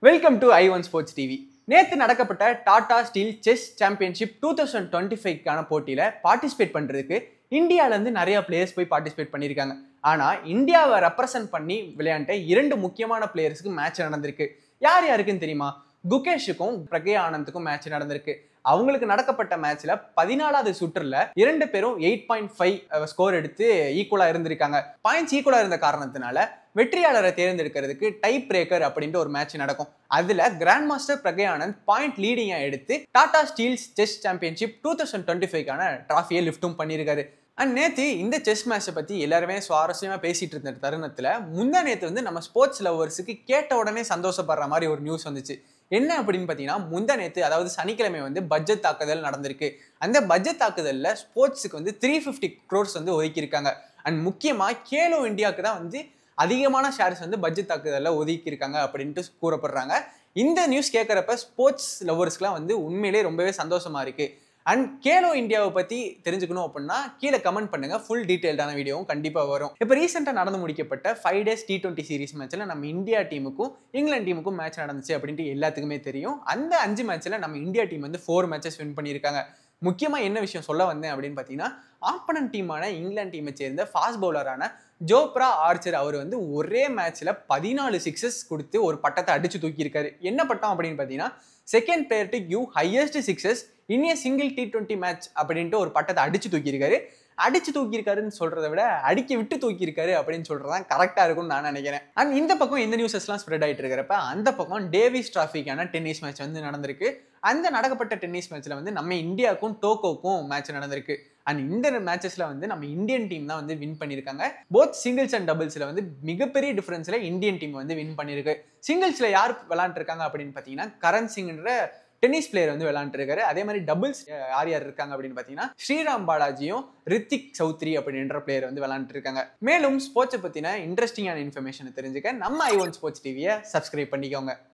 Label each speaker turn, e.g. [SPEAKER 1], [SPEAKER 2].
[SPEAKER 1] Welcome to i1 sports TV. நேற்று நடக்கப்பட்ட Tata steel chess championship 2025க்கான போட்டியில் participate பண்ணுறதுக்கு இந்தியாவிலேருந்து நிறைய பிளேயர்ஸ் போய் பார்ட்டிசிபேட் பண்ணியிருக்காங்க. ஆனால் இந்தியாவை ரெப்ரசன்ட் பண்ணி விளையாண்ட 2 முக்கியமான பிளேயர்ஸுக்கு மேட்ச் நடந்திருக்கு. யார் யாருக்குன்னு தெரியுமா? குகேஷுக்கும் பிரக்யா ஆனந்துக்கும் மேட்ச் நடந்திருக்கு. அவங்களுக்கு நடக்கப்பட்ட மேட்ச்ல 14வது சுற்றுல 2 பேரும் 8.5 ஸ்கோர் எடுத்து ஈக்குவலா இருந்திருக்காங்க. பாயிண்ட்ஸ் ஈக்குவலா இருந்த காரணத்தினால வெற்றியாளரை தேர்ந்தெடுக்கிறதுக்கு டை பிரேக்கர் அப்படின்ட்டு ஒரு மேட்ச் நடக்கும். அதுல grand master Pragya Anand point லீடிங்கா எடுத்து டாடா ஸ்டீல்ஸ் செஸ் சாம்பியன்ஷிப் 2025க்கான டிராஃபியை லிஃப்டும் பண்ணியிருக்காரு. அண்ட் நேற்று இந்த செஸ் மேட்சை பற்றி எல்லாருமே சுவாரஸ்யமாக பேசிட்டு இருந்த தருணத்தில் நேற்று வந்து நம்ம ஸ்போர்ட்ஸ் லவர்ஸுக்கு கேட்ட உடனே சந்தோஷப்படுற மாதிரி ஒரு நியூஸ் வந்துச்சு. என்ன அப்படின்னு பார்த்தீங்கன்னா, நேற்று அதாவது சனிக்கிழமை வந்து பட்ஜெட் தாக்குதல் நடந்திருக்கு. அந்த பட்ஜெட் தாக்குதலில் ஸ்போர்ட்ஸுக்கு வந்து 350 crores வந்து ஒதுக்கியிருக்காங்க. அண்ட் முக்கியமாக கேலோ இந்தியாவுக்கு தான் வந்து அதிகமான ஷேர்ஸ் வந்து பட்ஜெட் தாக்குதலில் ஒதுக்கியிருக்காங்க அப்படின்ட்டு கூறப்படுறாங்க. இந்த நியூஸ் கேட்குறப்ப ஸ்போர்ட்ஸ் லவர்ஸ்க்குலாம் வந்து உண்மையிலே ரொம்பவே சந்தோஷமாக இருக்குது. அண்ட் கேலோ இந்தியாவை பற்றி தெரிஞ்சுக்கணும் அப்படின்னா கீழே கமெண்ட் பண்ணுங்க. ஃபுல் டீட்டெயில்டான வீடியோவும் கண்டிப்பாக வரும். இப்போ ரீசெண்டாக நடந்து முடிக்கப்பட்ட 5 days T20 சீரிஸ் மேட்ச்சில் நம்ம இந்தியா டீமுக்கும் இங்கிலாந்து டீமுக்கும் மேட்ச் நடந்துச்சு அப்படின்ட்டு எல்லாத்துக்குமே தெரியும். அந்த 5 மேட்ச்சில் நம்ம இந்தியா டீம் வந்து 4 மேட்சஸ் வின் பண்ணியிருக்காங்க. முக்கியமாக என்ன விஷயம் சொல்ல வந்தேன் அப்படின்னு பார்த்தீங்கன்னா, ஆப்பனன்ட் டீமான இங்கிலாந்து டீமை சேர்ந்த ஃபாஸ்ட் பவுலரான ஜோப்ரா ஆர்ச்சர் அவர் வந்து ஒரே மேட்ச்சில் 14 சிக்ஸஸ் கொடுத்து ஒரு பட்டத்தை அடிச்சு தூக்கியிருக்காரு. என்ன பட்டம் அப்படின்னு பார்த்தீங்கன்னா, second player to give highest sixes in A single T20 match அப்படின்ட்டு ஒரு பட்டத்தை அடிச்சு தூக்கியிருக்காரு. அடிச்சு தூக்கியிருக்காருன்னு சொல்றதை விட அடிக்க விட்டு தூக்கியிருக்காரு அப்படின்னு சொல்றதான் கரெக்டாக இருக்கும்னு நான் நினைக்கிறேன். அண்ட் இந்த பக்கம் இந்த நியூஸஸ்லாம் ஸ்ப்ரெட் ஆகிட்டு இருக்கிறப்ப அந்த பக்கம் டேவிஸ் டிராஃபிக்கான டென்னிஸ் மேட்ச் வந்து நடந்திருக்கு. அந்த நடக்கப்பட்ட டென்னிஸ் மேட்ச்ல வந்து நம்ம இந்தியாவுக்கும் டோக்கோக்கும் மேட்ச் நடந்திருக்கு. அண்ட் இந்த மேட்சஸ்ல வந்து நம்ம இந்தியன் டீம் தான் வந்து வின் பண்ணியிருக்காங்க. போத் சிங்கிள்ஸ் அண்ட் டபுள்ஸ்ல வந்து மிகப்பெரிய டிஃபரன்ஸ்ல இந்தியன் டீம் வந்து வின் பண்ணியிருக்கு. சிங்கிள்ஸ்ல யார் விளையாண்டுருக்காங்க அப்படின்னு பார்த்தீங்கன்னா, கரண் சிங்ன்ற டென்னிஸ் பிளேயர் வந்து விளையாண்டுருக்காரு. அதே மாதிரி டபுள்ஸ் யார் யார் இருக்காங்க அப்படின்னு பார்த்தீங்கன்னா, ஸ்ரீராம் பாலாஜியும் ரித்திக் சௌத்ரி அப்படின்ற பிளேயர் வந்து விளையாண்டுருக்காங்க. மேலும் ஸ்போர்ட்ஸை பற்றின இன்ட்ரெஸ்டிங்கான இன்ஃபர்மேஷனை தெரிஞ்சுக்க நம்ம i1 ஸ்போர்ட்ஸ் டிவியை சப்ஸ்கிரைப் பண்ணிக்கோங்க.